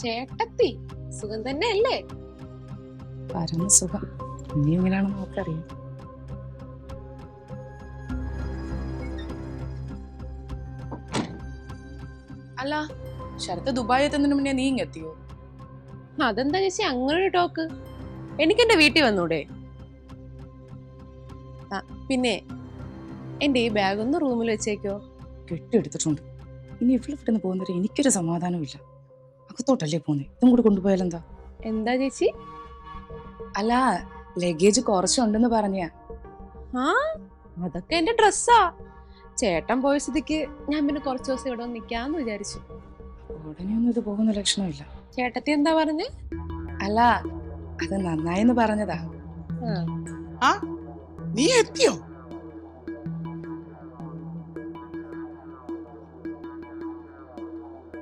ചേട്ടത്തി സുഖം തന്നെ അല്ലേ? പരമസുഖം. ഇനി എങ്ങനെയാണെന്ന് നമുക്കറിയാം. അല്ല, ശരത്ത് ദുബായി എത്തുന്നതിന് മുന്നേ നീ ഇങ്ങെത്തിയോ? അതെന്താ ചേച്ചി അങ്ങനെ ടോക്ക്? എനിക്ക് എന്റെ വീട്ടിൽ വന്നൂടെ? പിന്നെ എന്റെ ഈ ബാഗ് ഒന്ന് റൂമിൽ വെച്ചേക്കോ. കെട്ടിയെടുത്തിട്ടുണ്ട്. ഇനി ഇവിടെ നിന്ന് പോകുന്നവരെ എനിക്കൊരു സമാധാനമില്ല. അകത്തോട്ടല്ലേ പോന്നെ, ഇതും കൂടെ കൊണ്ടുപോയാലെന്താ? എന്താ ചേച്ചി? അല്ല, ലഗേജ് കുറച്ചുണ്ടെന്ന് പറഞ്ഞ. ആ അതൊക്കെ എന്റെ ഡ്രസ്സാ. ചേട്ടൻ പോയ സ്ഥിതിക്ക് ഞാൻ പിന്നെ കുറച്ച് ദിവസം ഇവിടെ നിക്കാന്ന് വിചാരിച്ചു. ഉടനെയൊന്നും ഇത് പോകുന്ന ലക്ഷണമില്ല. ചേട്ടത്തി എന്താ പറഞ്ഞേ? അല്ല, അത് നന്നായെന്ന് പറഞ്ഞതാ. നീ എത്തിയോ?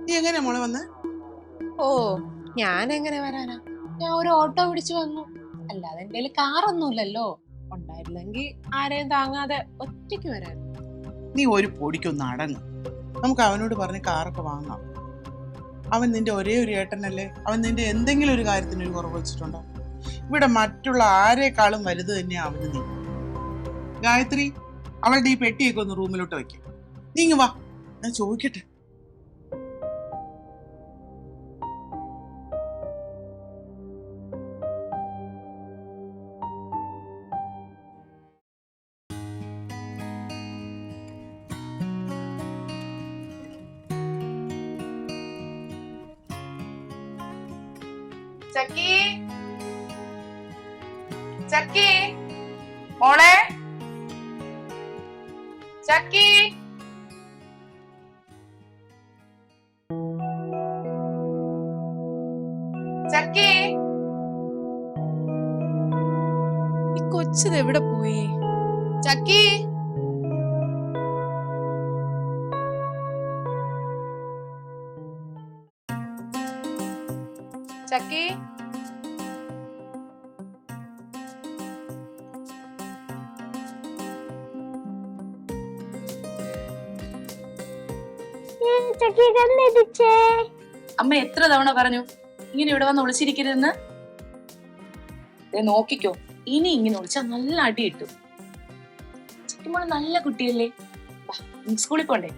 നീ എങ്ങനെയാ മോളെ വന്നേ? ഓ, ഞാൻ എങ്ങനെ വരാനാ? ഞാൻ ഒരു ഓട്ടോ പിടിച്ചു വന്നു. അല്ലാതെ എന്റെ കയ്യിൽ കാറൊന്നുമില്ലല്ലോ. ഉണ്ടായിരുന്നെങ്കിൽ ആരെയും താങ്ങാതെ ഒറ്റയ്ക്ക് വരാൻ. നീ ഒരു പൊടിക്കൊന്ന് അടങ്ങ്. നമുക്ക് അവനോട് പറഞ്ഞ് കാറൊക്കെ വാങ്ങാം. അവൻ നിന്റെ ഒരേ ഒരു ഏട്ടനല്ലേ? അവൻ നിന്റെ എന്തെങ്കിലും ഒരു കാര്യത്തിന് ഒരു കുറവ് വെച്ചിട്ടുണ്ടോ? ഇവിടെ മറ്റുള്ള ആരെക്കാളും വലുത് തന്നെയാ അവന് നീ. ഗായത്രി, അവളുടെ ഈ പെട്ടിയൊക്കെ ഒന്ന് റൂമിലോട്ട് വെക്കും. നീ ഇങ്ങ് വാ, ഞാൻ ചോദിക്കട്ടെ. ചക്കി, ചക്കി, മോളെ, ചക്കി. ചക്കി, ഈ കൊച്ചത് എവിടെ പോയി? ചക്കി, ചക്കി. അമ്മ എത്ര തവണ പറഞ്ഞു ഇങ്ങനെ ഇവിടെ വന്ന് ഒളിച്ചിരിക്കരുതെന്ന്? നോക്കിക്കോ, ഇനി ഇങ്ങനെ ഒളിച്ചാൽ നല്ല അടി കിട്ടും. ചക്കിമോള് നല്ല കുട്ടിയല്ലേ, സ്കൂളിൽ പോണ്ടേ?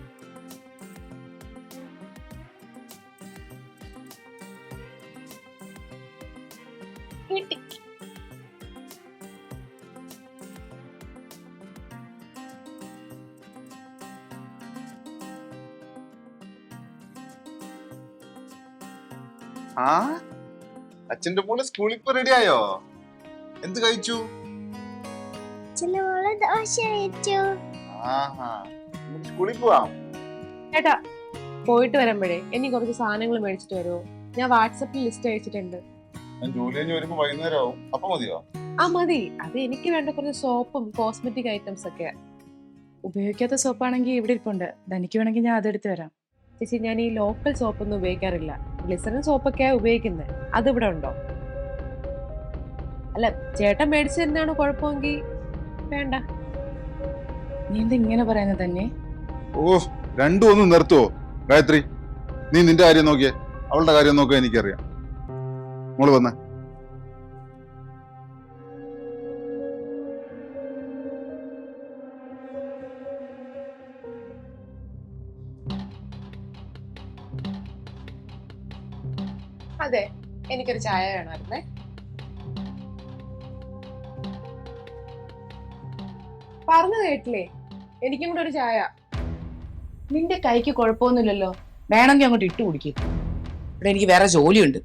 ആ, അച്ഛന്റെ മോള് സ്കൂളിൽ ഇപ്പൊ റെഡി ആയോ? എന്ത് കഴിച്ചു? സ്കൂളിൽ പോവാം. ചേട്ടാ, പോയിട്ട് വരുമ്പോഴേ എനിക്ക് കുറച്ച് സാധനങ്ങൾ മേടിച്ചിട്ട് വരുമോ? ഞാൻ വാട്സപ്പിൽ ലിസ്റ്റ് അയച്ചിട്ടുണ്ട്. ഞാൻ ജോലി കഴിഞ്ഞ് വരുമ്പോ വൈകുന്നേരം ആവും. അപ്പൊ മതിയോ? ആ മതി. അത് എനിക്ക് വേണ്ട കുറച്ച് സോപ്പും കോസ്മെറ്റിക് ഐറ്റംസ് ഒക്കെ. ഉപയോഗിക്കാത്ത സോപ്പാണെങ്കിൽ ഇവിടെ ഇരിപ്പുണ്ട്. എനിക്ക് വേണമെങ്കിൽ ഞാൻ അതെടുത്ത് വരാം. ചേച്ചി, ഞാൻ ഈ ലോക്കൽ സോപ്പൊന്നും ഉപയോഗിക്കാറില്ല. ഗ്ലിസറിൻ സോപ്പൊക്കെയാണ് ഉപയോഗിക്കുന്നത്. അത് ഇവിടെ ഉണ്ടോ? അല്ല, ചേട്ടൻ മേടിച്ചു തരുന്നതാണ് കുഴപ്പമെങ്കിൽ വേണ്ട. നീ എന്താ ഇങ്ങനെ പറയുന്നത് തന്നെ? ഓ, രണ്ടും ഒന്ന് നിർത്തുവോ ഗായത്രി? നീ നിന്റെ കാര്യം നോക്കിയേ, അവളുടെ കാര്യം നോക്കാൻ എനിക്കറിയാം. മോള് വന്നേ. അതെ, എനിക്കൊരു ചായ വേണമായിരുന്നേ. പറഞ്ഞു കേട്ടില്ലേ? എനിക്കും കൂടെ ഒരു ചായ. നിന്റെ കൈക്ക് കുഴപ്പമൊന്നുമില്ലല്ലോ, വേണമെങ്കിൽ അങ്ങോട്ട് ഇട്ട് കുടിക്കും. ഇവിടെ എനിക്ക് വേറെ ജോലിയുണ്ട്.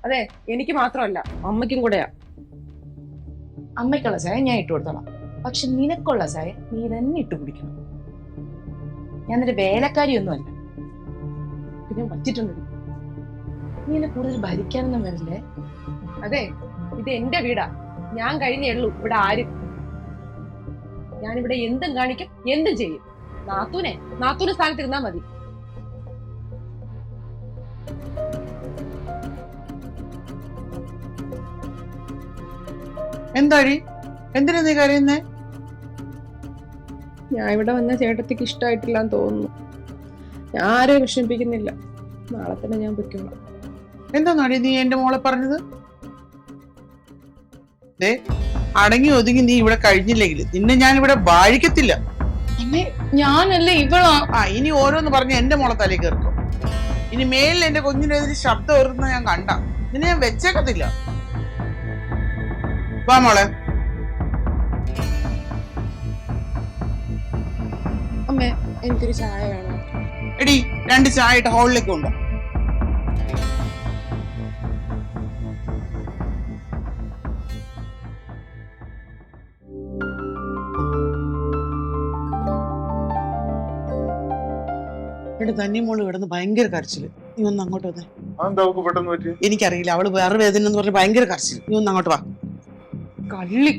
അതെ, എനിക്ക് മാത്രമല്ല അമ്മയ്ക്കും കൂടെയാ. അമ്മയ്ക്കുള്ള ചായ ഞാൻ ഇട്ട് കൊടുത്തോളാം, പക്ഷെ നിനക്കുള്ള ചായ നീ തന്നെ ഇട്ട് കുടിക്കണം. ഞാൻ നിന്റെ വേലക്കാരിയൊന്നും അല്ല. പിന്നെ പറ്റിട്ടുണ്ട്, നീ എന്നെ കൂടുതൽ ഭരിക്കാനൊന്നും വരില്ലേ. അതെ, ഇത് എന്റെ വീടാ. ഞാൻ കഴിഞ്ഞേ ഉള്ളൂ ഇവിടെ ആരും. ഞാനിവിടെ എന്തും കാണിക്കും, എന്തും ചെയ്യും. നാത്തൂന് സ്ഥാനത്തിരുന്നാ മതി. എന്താടി, എന്തിനാ നീ കരയുന്നേ? ഞാൻ ഇവിടെ വന്ന ചേട്ടത്തിക്ക് ഇഷ്ടമായിട്ടില്ലാന്ന് തോന്നുന്നു. ഞാൻ ആരെയും വിഷമിപ്പിക്കുന്നില്ല. നാളെ തന്നെ ഞാൻ പൊയ്ക്കോളാം. എന്താന്നാടി നീ എന്റെ മോളെ പറഞ്ഞത്? ദേ, അടങ്ങി ഒതുങ്ങി നീ ഇവിടെ കഴിഞ്ഞില്ലെങ്കിൽ നിന്നെ ഞാൻ ഇവിടെ വാഴിക്കത്തില്ല. അമ്മേ ഞാനല്ലേ ഇവളാ. ഇനി ഓരോന്ന് പറഞ്ഞ് എന്റെ മോളെ തലയിൽ കയറിക്കോ. ഇനി മേലിൽ എന്റെ കുഞ്ഞിനെതിരെ ശബ്ദം ഉയർത്തുന്ന ഞാൻ കണ്ട നിന്നെ ഞാൻ വെച്ചേക്കത്തില്ല. വാ മോളെ. അമ്മേ എനിക്കൊരു ചായ വേണം. എടി 2 ചായ ഇട്ട് ഹോളിലേക്ക് ഉണ്ടോ? എന്റെ തന്നെ മോള് കിടന്ന് ഭയങ്കര കരച്ചില്. നീ ഒന്ന് അങ്ങോട്ട് വന്നേ. പെട്ടെന്ന് പറ്റി എനിക്കറിയില്ല, അവള് വേറെ വേദന എന്ന് പറഞ്ഞ് ഭയങ്കര കരച്ചില്. നീ ഒന്ന് അങ്ങോട്ട് വാ. കള്ളി,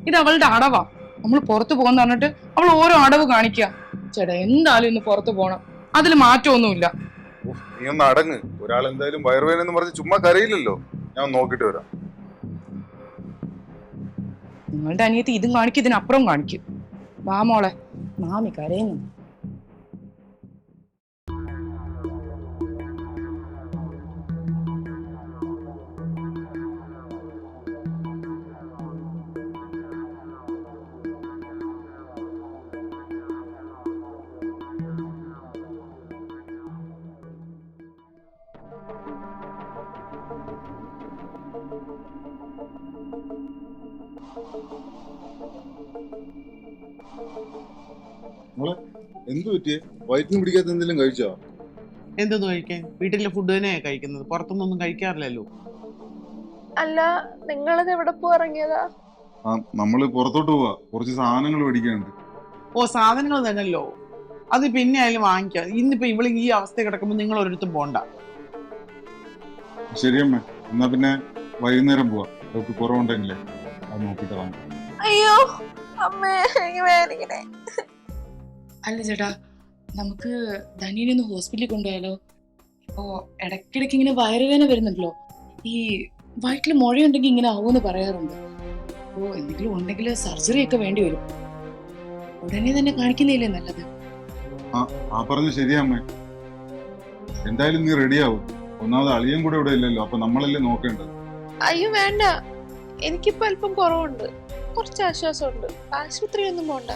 ഇത് അവളുടെ അടവാ. നമ്മൾ പുറത്തു പോകാന്ന് പറഞ്ഞിട്ട് അവൾ ഓരോ അടവ് കാണിക്കുക. ചേട്ടാ എന്തായാലും ഇന്ന് പുറത്തു പോണം, അതിൽ മാറ്റമൊന്നുമില്ല. നീ ഒന്ന് അടങ്ങ്. ഒരാൾ എന്തായാലും വയറുവേദന എന്ന് പറഞ്ഞ് ചുമ്മാ കരയില്ലല്ലോ. ഞാൻ നോക്കിട്ട് വരാം. നിങ്ങളുടെ അനിയത്തി ഇതും കാണിക്കും, ഇതിനപ്പുറം കാണിക്കും. വാ മോളെ, മാമി കരയുന്നു. എന്ത് പറ്റിയേ? വയറ്റിന് പിടിക്കാത്ത എന്തെങ്കിലും കഴിച്ചോ? എന്തൊന്നും കഴിക്കാൻ? വീട്ടിലെ ഫുഡ് തന്നെയാ കഴിക്കുന്നത്, പുറത്തുനിന്നൊന്നും കഴിക്കാറില്ലല്ലോ. അല്ല, നിങ്ങളത് എവിടെ പോയിറങ്ങിയതാ? നമ്മള് പുറത്തോട്ട് പോവാ, കുറച്ച് സാധനങ്ങൾ മേടിക്കാനുണ്ട്. സാധനങ്ങൾ തന്നെയല്ലോ, അത് പിന്നെ ആയാലും വാങ്ങിക്കാം. ഇന്നിപ്പോ ഇവള് ഈ അവസ്ഥ കിടക്കുമ്പോ നിങ്ങൾ ഒരിടത്തും പോണ്ട. ശരിയമ്മ, എന്നാ പിന്നെ വൈകുന്നേരം പോവാ. അവർക്ക് കുറവുണ്ടെങ്കിലേ അത് നോക്കിട്ട് വാങ്ങാം. അയ്യോ അമ്മേ, എനിക്ക് വേദനിക്കണേ. അല്ല ചേട്ടാ, നമുക്ക് ധനിയനെ ഒന്ന് ഹോസ്പിറ്റലിൽ കൊണ്ടുപോയാലോ? ഇപ്പോ ഇടയ്ക്കിടയ്ക്ക് ഇങ്ങനെ വയറുവേദന വരുന്നുണ്ടല്ലോ. ഈ വയറ്റിൽ മുഴയുണ്ടെങ്കിൽ ഇങ്ങനെ ആവുമെന്ന് പറയാറുണ്ട്. അപ്പോ എന്തെങ്കിലും ഉണ്ടെങ്കിൽ സർജറി ഒക്കെ വേണ്ടി വരും. ഉടനെ തന്നെ കാണിക്കുന്നില്ലേ നല്ലത്? പറഞ്ഞ ശരിയമ്മേ. എന്തായാലും നീ റെഡിയാവും. ഒന്നാമത് അളിയൻ കൂടെ ഇവിടെ ഇല്ലല്ലോ, അപ്പൊ നമ്മളല്ലേ നോക്കേണ്ടത്. അയ്യോ വേണ്ട, എനിക്കിപ്പോ അല്പം കുറവുണ്ട്, കുറച്ച് ആശ്വാസമുണ്ട്. ആശുപത്രി ഒന്നും പോണ്ട,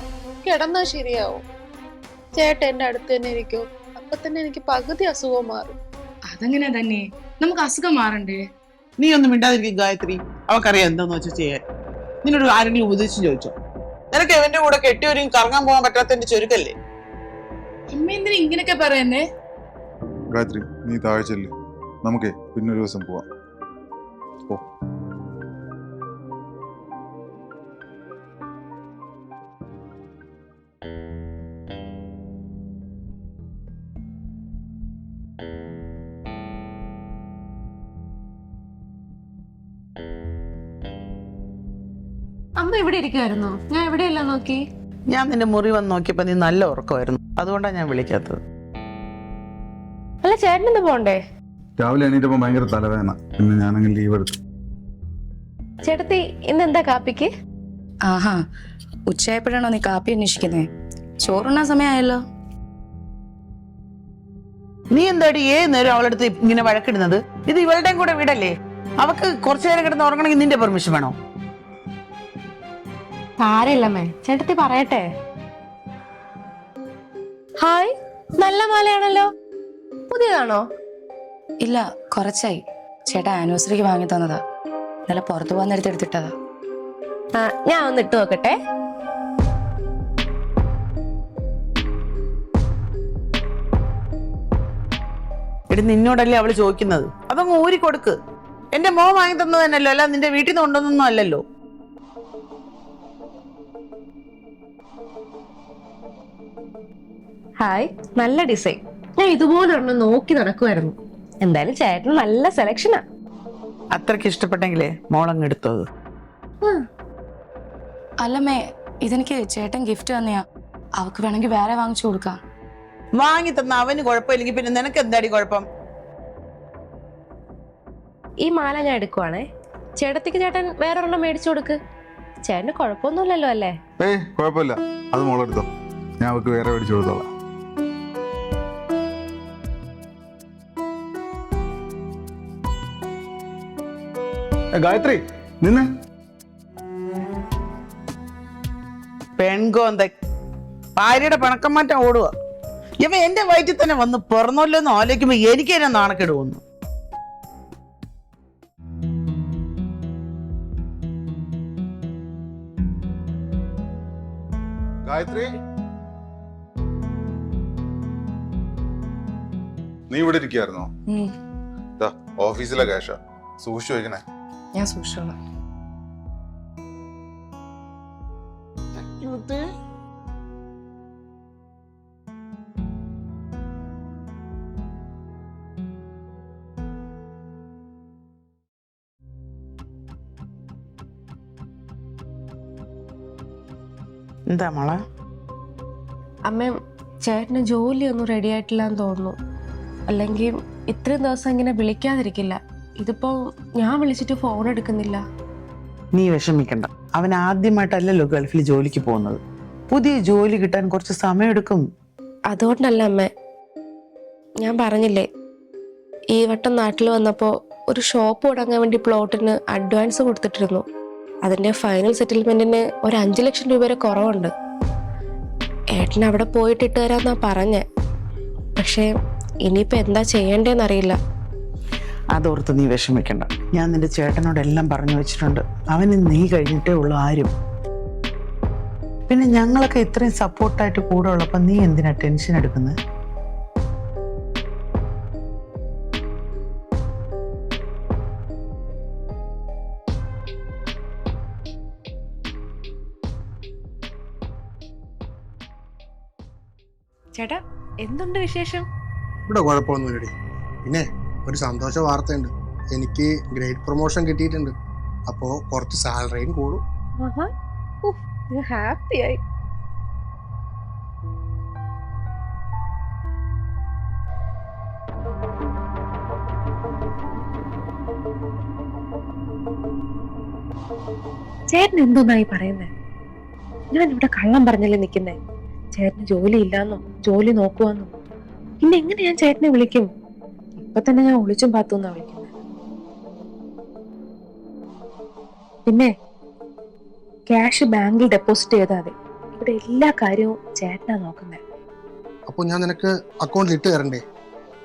കിടന്നാ ശരിയാവും. ചേട്ടൻ എന്റെ അടുത്ത് തന്നെ ഇരിക്കോ, അപ്പൊ തന്നെ എനിക്ക് പകുതി അസുഖം മാറും. അതെങ്ങനെയാ തന്നെ, നമുക്ക് അസുഖം മാറണ്ടേ? നീ ഒന്നും മിണ്ടാതിരിക്കും ഗായത്രി. അവക്കറിയാം എന്താന്ന് വെച്ചാൽ ചെയ്യാൻ. നിന്നോട് ആരെങ്കിലും ഉപദേശിച്ച് ചോദിച്ചോ? നിനക്ക് എവന്റെ കൂടെ കെട്ടിയൊരുങ്ങി കറങ്ങാൻ പോകാൻ പറ്റാത്തതിന്റെ ചുരുക്കല്ലേ? അമ്മ എന്തിനാ ഇങ്ങനെയൊക്കെ പറയുന്നേ? ഗായത്രി, നീ താഴെ ചെല്ല്. നമുക്കേ പിന്നൊരു ദിവസം പോവാം. അമ്മ ഇവിടെ ഇരിക്കുവായിരുന്നോ? ഞാൻ എവിടെയല്ല നോക്കി. ഞാൻ നിന്റെ മുറി വന്ന് നോക്കിയപ്പോ നീ നല്ല ഉറക്കമായിരുന്നു, അതുകൊണ്ടാണ് ഞാൻ വിളിക്കാത്തത്. അല്ല, ചേട്ടനെന്ത് പോണ്ടേ? രാവിലെ എണീറ്റപ്പോ ഭയങ്കര തലവേദന, പിന്നെ ഞാനങ്ങനെ ലീവ് എടുത്തു. ചേട്ടത്തി ഇന്ന് എന്താ കാപ്പിക്ക്? ആഹാ, ഉച്ചയായപ്പോഴാണോ നീ കാപ്പി അന്വേഷിക്കുന്നേ? ചോറുണ്ണാൻ സമയമായല്ലോ. നീ എന്താടി നേരം അവളടുത്ത് ഇങ്ങനെ വഴക്കിടുന്നത്? ഇത് ഇവളുടെയും കൂടെ വീടല്ലേ? അവക്ക് കുറച്ചു നേരം കിടന്ന് ഉറങ്ങണമെങ്കിൽ നിന്റെ പെർമിഷൻ വേണോ? സാരമില്ലമ്മേ, ചേട്ടത്തി പറയട്ടെ. ഹായ്, നല്ല മാലയാണല്ലോ, പുതിയതാണോ? ഇല്ല, കുറച്ചായി. ചേട്ടാ ആനിവേഴ്സറിക്ക് വാങ്ങി തന്നതാ. ഇന്നലെ പുറത്തു പോകാൻ നേരത്തെ എടുത്തിട്ടതാ. ഞാൻ ഒന്ന് ഇട്ട് നോക്കട്ടെ. എടി, നിന്നോടല്ലേ അവള് ചോദിക്കുന്നത്, അതങ്ങ് ഊരി കൊടുക്ക്. എന്റെ മോൻ വാങ്ങി തന്നത് തന്നെയല്ലോ, അല്ല നിന്റെ വീട്ടിൽ നിന്ന് കൊണ്ടുവന്നൊന്നും അല്ലല്ലോ. ഹായ്, നല്ല ഡിസൈൻ. ഞാൻ ഇതുപോലെ ഒരെണ്ണം നോക്കി നടക്കുമായിരുന്നു. എന്തായാലും ചേട്ടന് നല്ല സെലക്ഷനാ. അത്രയ്ക്ക് ഇഷ്ടപ്പെട്ടെങ്കിലേ മോളങ്ങ് എടുത്തത്. അല്ലമ്മേ, ഇതെനിക്ക് ചേട്ടൻ ഗിഫ്റ്റ് തന്നെയാ. അവക്ക് വേണമെങ്കിൽ വേറെ വാങ്ങിച്ചു കൊടുക്കാം. വാങ്ങി തന്ന അവന് കുഴപ്പമില്ലെങ്കിൽ പിന്നെ നിനക്ക് എന്താടി കുഴപ്പം? ഈ മാല ഞാൻ എടുക്കുവാണേ. ചേട്ടത്തിക്ക് ചേട്ടൻ വേറൊരെണ്ണം മേടിച്ചു കൊടുക്ക്. ചേട്ടന് കുഴപ്പമൊന്നുമില്ലല്ലോ അല്ലേ? കുഴപ്പമില്ല, അത് മോളെടുത്തോ. ഞാൻ അവക്ക് വേറെ മേടിച്ചു കൊടുത്തോളാം. ഗായത്രി നിന്ന്. പെൺകോന്ത ഭാര്യയുടെ പിണക്കം മാറ്റാൻ ഓടുക. ഇവ എന്റെ വയറ്റിൽ തന്നെ വന്ന് പിറന്നല്ലോ എന്ന് ആലോചിക്കുമ്പോ എനിക്ക് തന്നെ നാണക്കേട് വന്നു. ഗായത്രി, നീ ഇവിടെ ഇരിക്കായിരുന്നോ? ഓഫീസിലെ ക്യാഷാ, സൂക്ഷിച്ചു വയ്ക്കണേ. ഞാൻ സൂക്ഷിച്ചോളാം. എന്താ മോളെ? അമ്മ, ചേട്ടന് ജോലിയൊന്നും റെഡി ആയിട്ടില്ലാന്ന് തോന്നുന്നു. അല്ലെങ്കിൽ ഇത്രയും ദിവസം ഇങ്ങനെ വിളിക്കാതിരിക്കില്ല. ഇതിപ്പോ ഞാൻ വിളിച്ചിട്ട് ഫോൺ എടുക്കുന്നില്ല. നീ വിഷമിക്കണ്ട. അവൻ ആദ്യമായിട്ടല്ലല്ലോ ഗൾഫിൽ ജോലിക്ക് പോകുന്നത്. പുതിയ ജോലി കിട്ടാൻ കുറച്ച് സമയമെടുക്കും. അതുകൊണ്ടല്ല അമ്മ, ഞാൻ പറഞ്ഞില്ലേ, ഈ വട്ടം നാട്ടിൽ വന്നപ്പോൾ ഒരു ഷോപ്പ് തുടങ്ങാൻ വേണ്ടി പ്ലോട്ടിന് അഡ്വാൻസ് കൊടുത്തിട്ടിരുന്നു. അതിന്റെ ഫൈനൽ സെറ്റിൽമെന്റിന് ഒരു 5 ലക്ഷം രൂപ വരെ കുറവുണ്ട്. ഏട്ടൻ അവിടെ പോയിട്ട് ഇട്ട് തരാന്നാ പറഞ്ഞേ. പക്ഷേ ഇനിയിപ്പോ എന്താ ചെയ്യേണ്ടതെന്നറിയില്ല. അതോർത്ത് നീ വിഷമിക്കണ്ട. ഞാൻ നിന്റെ ചേട്ടനോടെല്ലാം പറഞ്ഞു വെച്ചിട്ടുണ്ട്. അവന് നീ കഴിഞ്ഞിട്ടേ ഉള്ളൂ ആരും. പിന്നെ ഞങ്ങളൊക്കെ ഇത്രയും സപ്പോർട്ടായിട്ട് കൂടെ ഉള്ളപ്പോ നീ എന്തിനാ ടെൻഷൻ എടുക്കുന്നത്? ചേട്ടാ, എന്തുണ്ട് വിശേഷം? ഇവിടെ കുഴപ്പമൊന്നുമില്ലടി. പിന്നെ ഒരു സന്തോഷ വാർത്തയുണ്ട്. എനിക്ക് ഗ്രേഡ് പ്രൊമോഷൻ കിട്ടിയിട്ടുണ്ട്. അപ്പോൾ കുറച്ച് സാലറിയും കൂടും. ഹാപ്പിയായി. ചേട്ടൻ എന്തോന്നായി പറയുന്നേ? ഞാൻ ഇവിടെ കള്ളം പറഞ്ഞല്ലേ നിൽക്കുന്നേ. ചേട്ടന് ജോലി ഇല്ലാന്നും ജോലി നോക്കുവാന്നും. പിന്നെ എങ്ങനെ ഞാൻ ചേട്ടനെ വിളിക്കും? ഇപ്പൊ തന്നെ ഞാൻ ഒളിച്ചും പാത്തുന്നാ വിളിക്കുന്നത്. പിന്നെ ക്യാഷ് ബാങ്കിൽ ഡെപ്പോസിറ്റ് ചെയ്താൽ മതി. ഇവിടെ എല്ലാ കാര്യവും ചേട്ടനാ നോക്കുന്നത്. അപ്പോൾ ഞാൻ നിനക്ക് അക്കൗണ്ടിൽ ഇട്ട് തരണ്ടേ?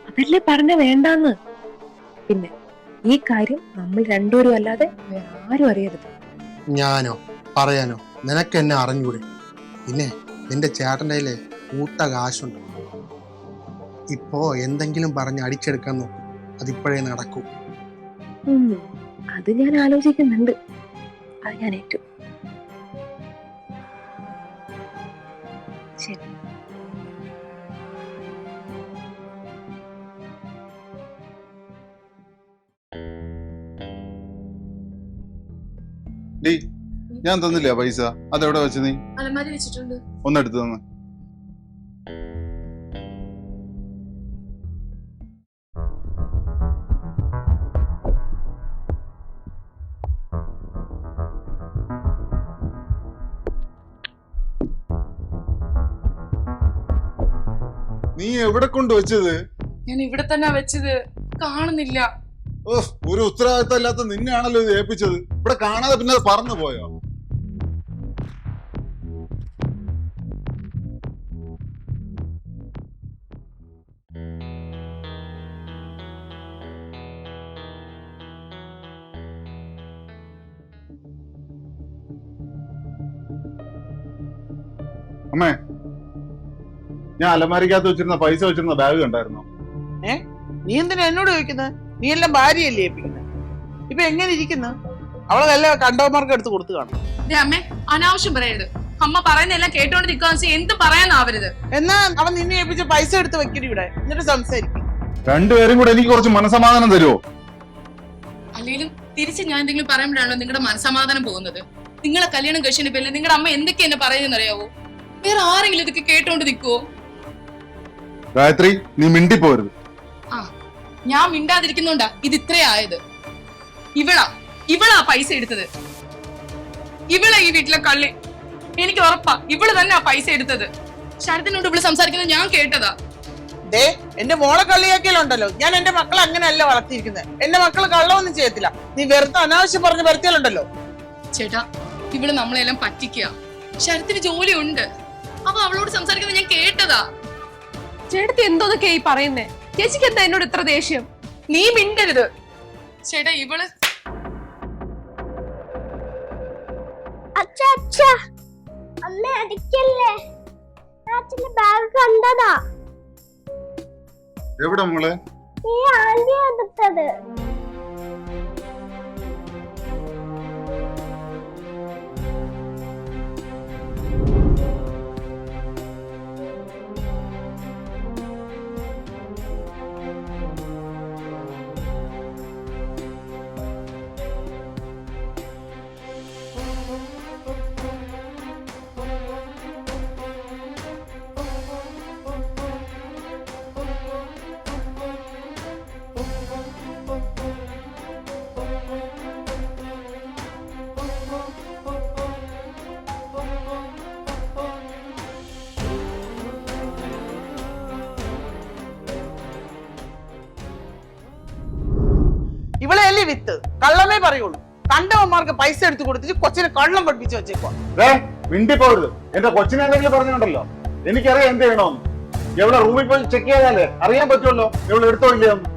അതല്ലേ പറഞ്ഞ വേണ്ടാന്ന്. പിന്നെ ഈ കാര്യം നമ്മൾ രണ്ടുപേരും അല്ലാതെ വേറെ ആരും അറിയരുത്. ഞാനോ പറയാനോ? നിനക്ക് എന്നെ അറിഞ്ഞൂടെ? പിന്നെ നിന്റെ ചേട്ടൻ്റെ കയ്യിലെ കൂട്ട കാശുണ്ട്. ഇപ്പോ എന്തെങ്കിലും പറഞ്ഞ് അടിച്ചെടുക്കാൻ നോക്കും. അതിപ്പോഴേ നടക്കൂ. അത് ഞാൻ ആലോചിക്കുന്നുണ്ട്. അത് ഞാൻ ഏറ്റു. ശരി. ഡീ, ഞാൻ തന്നില്ല പൈസ. അതെവിടെ വെച്ച്? നീ അലമാരി വെച്ചിട്ടുണ്ട്. ഒന്നെടുത്ത് തന്ന്. നീ എവിടെ കൊണ്ട് വെച്ചത്? ഞാൻ ഇവിടെ തന്നെ വെച്ചത്. കാണുന്നില്ല. ഒരു ഉത്തരവാദിത്തം ഇല്ലാത്ത നിന്നെയാണല്ലോ ഇത് ഏൽപ്പിച്ചത്. ഇവിടെ കാണാതെ പിന്നെ അത് പറന്നു പോയോ? അമ്മേ, ഞാൻ അലമാരിക്കകത്ത് വെച്ചിരുന്ന പൈസ വെച്ചിരുന്ന ബാഗ് കണ്ടായിരുന്നോ? നീ എന്തിനാ എന്നോട് ചോദിക്കുന്നത്? നീ എല്ലാം ഭാര്യയല്ലേ ഏൽപ്പിക്കുന്നത്. ഇപ്പൊ എങ്ങനെ ഇരിക്കുന്നു? അവളെ വല്ല കണ്ടവന്മാർക്ക് എടുത്ത് കൊടുത്തു കാണും. അമ്മേ, അനാവശ്യം പറയരുത്. അമ്മ പറയുന്നെല്ലാം കേട്ടോണ്ട് നിൽക്കാന്ന് എന്ത് പറയാനാവരുത്. എന്നാ അവൻ നിന്നെ ഏൽപ്പിച്ച പൈസ എടുത്ത് വെക്കരുത് ഇവിടെ, എന്നിട്ട് സംസാരിക്കും. രണ്ടുപേരും കൂടെ എനിക്ക് കുറച്ച് മനസമാധാനം തരുമോ? അല്ലെങ്കിലും തിരിച്ച് ഞാൻ എന്തെങ്കിലും പറയുമ്പോഴാണല്ലോ നിങ്ങളുടെ മനസമാധാനം പോകുന്നത്. നിങ്ങളെ കല്യാണം കഴിച്ചതിന്റെ പേരിൽ നിങ്ങളുടെ അമ്മ എന്തൊക്കെ എന്നെ പറയുന്നത് അറിയാവോ? വേറെ ആരെങ്കിലും ഇതൊക്കെ കേട്ടോണ്ട് നിൽക്കുവോ? ഗായത്രി, നീ മിണ്ടിപ്പോരുത്. ഞാൻ മിണ്ടാതിരിക്കുന്നുണ്ടാ ഇത് ഇത്രയായത്. ഇവളാ പൈസ എടുത്തത്. ഇവളാ ഈ വീട്ടിലെ കള്ളി. എനിക്ക് ഉറപ്പാ ഇവള് തന്നെ ആ പൈസ എടുത്തത്. ശരത്തിനോട് ഇവള് സംസാരിക്കുന്നത് ഞാൻ കേട്ടതാ. ദേ എന്റെ മോളെ കളിയാക്കിയാലുണ്ടല്ലോ, ഞാൻ എന്റെ മക്കളെ അങ്ങനെയല്ല വളർത്തിയിരിക്കുന്നത്. എന്റെ മക്കള് കള്ളമൊന്നും ചെയ്യത്തില്ല. നീ വെറുതെ അനാവശ്യം പറഞ്ഞ് വരുത്തിയാലുണ്ടല്ലോ. ചേട്ടാ, ഇവള് നമ്മളെല്ലാം പറ്റിക്കുക. ശരത്തിന് ജോലിയുണ്ട്. അപ്പൊ അവളോട് സംസാരിക്കുന്നത് ഞാൻ കേട്ടതാ. ചേട്ടത്തി എന്തോന്നൊക്കെയാ ഈ പറയുന്നേ? ചേച്ചിക്ക് എന്താ എന്നോട് ഇത്ര ദേഷ്യം? നീ മിണ്ടരുത്. ചേട്ടാ, ഇവള് അമ്മ അടിക്കല്ലേ, ബാഗ് കണ്ടതാ. എവിടെ മോളെ? ഈ ആന്റി എടുത്തത്. ഇവളെ അല്ലേ വിത്ത്, കള്ളമേ പറയുള്ളൂ. കണ്ടവന്മാർക്ക് പൈസ എടുത്തു കൊടുത്തിട്ട് കൊച്ചിനെ കള്ളം പഠിപ്പിച്ചു വെച്ചേക്കോ. മിണ്ടി പോരുത്. എന്റെ കൊച്ചിനെ എന്തെങ്കിലും പറഞ്ഞുണ്ടല്ലോ, എനിക്കറിയാം എന്ത് ചെയ്യണമെന്ന്. എവിടെ റൂമിൽ പോയി ചെക്ക് ചെയ്താലേ അറിയാൻ പറ്റുമല്ലോ എവിടെ എടുത്തോ ഇല്ലയോന്ന്.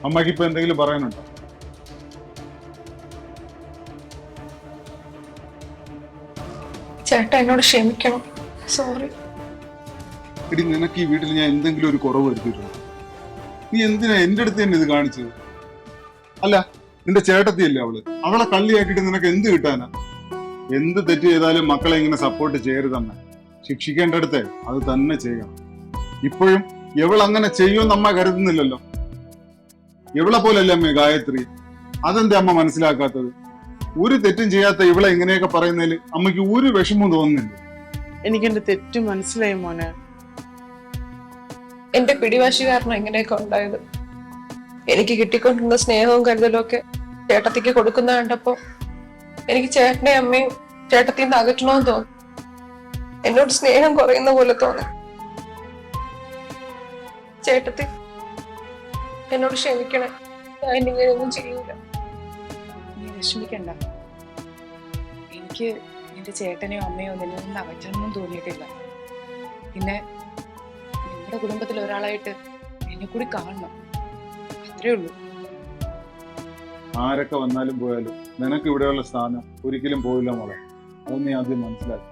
അമ്മയ്ക്ക് ഇപ്പൊ എന്തെങ്കിലും പറയാനുണ്ടോ? ചേട്ടാ എന്നോട് ക്ഷമിക്കണം. സോറി. എടി, നിനക്ക് ഈ വീട്ടിൽ ഞാൻ എന്തെങ്കിലും ഒരു കുറവ് വരുത്തിയിട്ടുണ്ട്? നീ എന്തിനാ എന്റെ അടുത്ത് തന്നെ ഇത് കാണിച്ചത്? അല്ല, നിന്റെ ചേട്ടത്തിയല്ലേ അവളെ കള്ളിയാക്കിയിട്ട് നിനക്ക് എന്ത് കിട്ടാനാ? എന്ത് തെറ്റ് ചെയ്താലും മക്കളെ ഇങ്ങനെ സപ്പോർട്ട് ചെയ്യരുതമ്മ. ശിക്ഷിക്കേണ്ടടുത്ത് അത് തന്നെ ചെയ്യണം. ഇപ്പോഴും എവളങ്ങനെ ചെയ്യുമെന്ന് അമ്മ കരുതുന്നില്ലല്ലോ. ഇവളെ പോലല്ലേ അമ്മ ഗായത്രി? അതെന്താ അമ്മ മനസ്സിലാക്കാത്തത്? ഒരു തെറ്റും ചെയ്യാത്ത ഇവളെ ഇങ്ങനെയൊക്കെ പറയുന്നതിൽ അമ്മയ്ക്ക് ഒരു വിഷമവും തോന്നുന്നില്ല. എനിക്ക് എന്റെ തെറ്റ് മനസ്സിലായി മോനെ. എന്റെ പിടിവാശി കാരണം ഇങ്ങനെയൊക്കെ ഉണ്ടായത്. എനിക്ക് കിട്ടിക്കൊണ്ടിരുന്ന സ്നേഹവും കരുതലും ഒക്കെ ചേട്ടത്തിക്ക് കൊടുക്കുന്ന കണ്ടപ്പോ എനിക്ക് ചേട്ടനെ അമ്മയും ചേട്ടത്തിന്ന് അകറ്റണമെന്ന് തോന്നി. എന്നോട് സ്നേഹം കുറയുന്ന പോലെ തോന്നി. ചേട്ടത്തി എന്നോട് ക്ഷമിക്കണേ. ഞാൻ ഇങ്ങനെയൊന്നും ചെയ്യൂല. നീ വിഷമിക്കണ്ട. എനിക്ക് നിന്റെ ചേട്ടനെയോ അമ്മയോ നിന്നിൽ നിന്ന് അകറ്റാനൊന്നും തോന്നിയിട്ടില്ല. പിന്നെ നിങ്ങളുടെ കുടുംബത്തിൽ ഒരാളായിട്ട് എന്നെ കൂടി കാണണം, അത്രേ ഉള്ളൂ. ആരൊക്കെ വന്നാലും പോയാലും നിനക്ക് ഇവിടെയുള്ള സ്ഥാനം ഒരിക്കലും പോയില്ല മോളെ. അത് നീ ആദ്യം മനസ്സിലാക്കി.